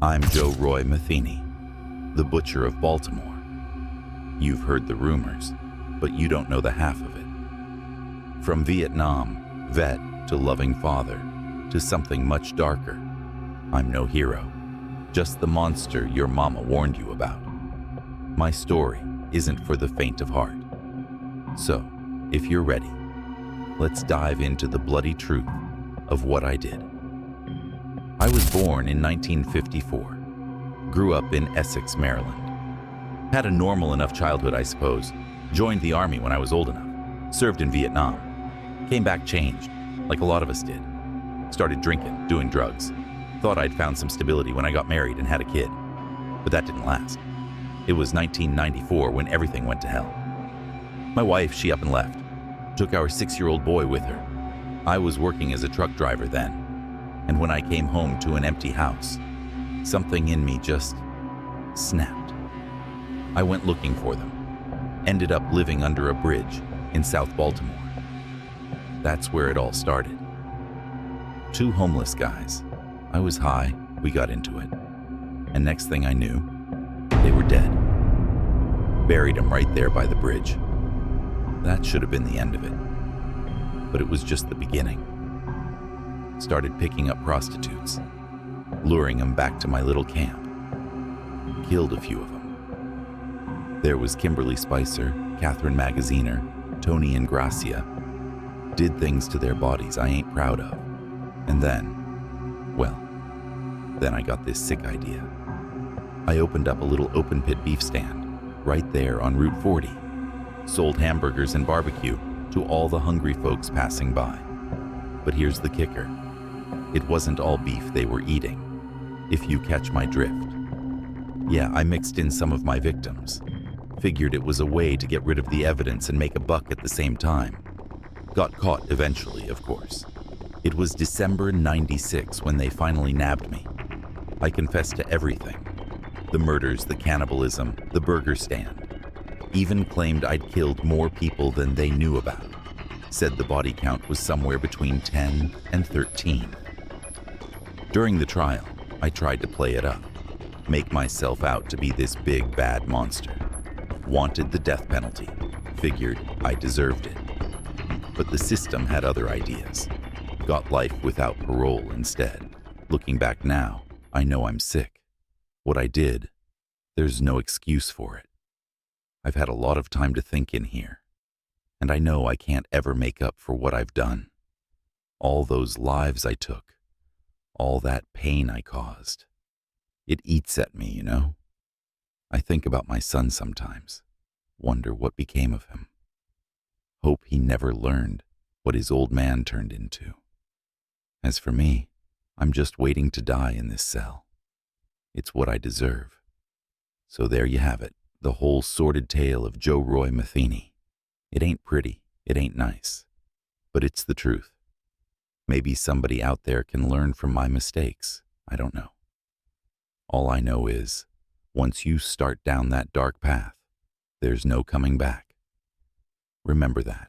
I'm Joe Roy Metheny, the butcher of Baltimore. You've heard the rumors, but you don't know the half of it. From Vietnam, vet, to loving father, to something much darker, I'm no hero, just the monster your mama warned you about. My story isn't for the faint of heart. So, if you're ready, let's dive into the bloody truth of what I did. I was born in 1954, grew up in Essex, Maryland. Had a normal enough childhood, I suppose. Joined the army when I was old enough. Served in Vietnam. Came back changed, like a lot of us did. Started drinking, doing drugs. Thought I'd found some stability when I got married and had a kid. But that didn't last. It was 1994 when everything went to hell. My wife, she up and left. Took our 6-year-old boy with her. I was working as a truck driver then. And when I came home to an empty house, something in me just snapped. I went looking for them. Ended up living under a bridge in South Baltimore. That's where it all started. 2 homeless guys. I was high, we got into it. And next thing I knew, they were dead. Buried them right there by the bridge. That should have been the end of it. But it was just the beginning. Started picking up prostitutes, luring them back to my little camp. Killed a few of them. There was Kimberly Spicer, Catherine Magaziner, Tony and Gracia. Did things to their bodies I ain't proud of. And then I got this sick idea. I opened up a little open pit beef stand right there on Route 40. Sold hamburgers and barbecue to all the hungry folks passing by. But here's the kicker. It wasn't all beef they were eating, if you catch my drift. Yeah, I mixed in some of my victims. Figured it was a way to get rid of the evidence and make a buck at the same time. Got caught eventually, of course. It was December '96 when they finally nabbed me. I confessed to everything. The murders, the cannibalism, the burger stand. Even claimed I'd killed more people than they knew about. Said the body count was somewhere between 10 and 13. During the trial, I tried to play it up, make myself out to be this big bad monster. Wanted the death penalty, figured I deserved it. But the system had other ideas. Got life without parole instead. Looking back now, I know I'm sick. What I did, there's no excuse for it. I've had a lot of time to think in here, and I know I can't ever make up for what I've done. All those lives I took, all that pain I caused. It eats at me, you know? I think about my son sometimes, wonder what became of him. Hope he never learned what his old man turned into. As for me, I'm just waiting to die in this cell. It's what I deserve. So there you have it, the whole sordid tale of Joe Roy Metheny. It ain't pretty, it ain't nice, but it's the truth. Maybe somebody out there can learn from my mistakes. I don't know. All I know is, once you start down that dark path, there's no coming back. Remember that.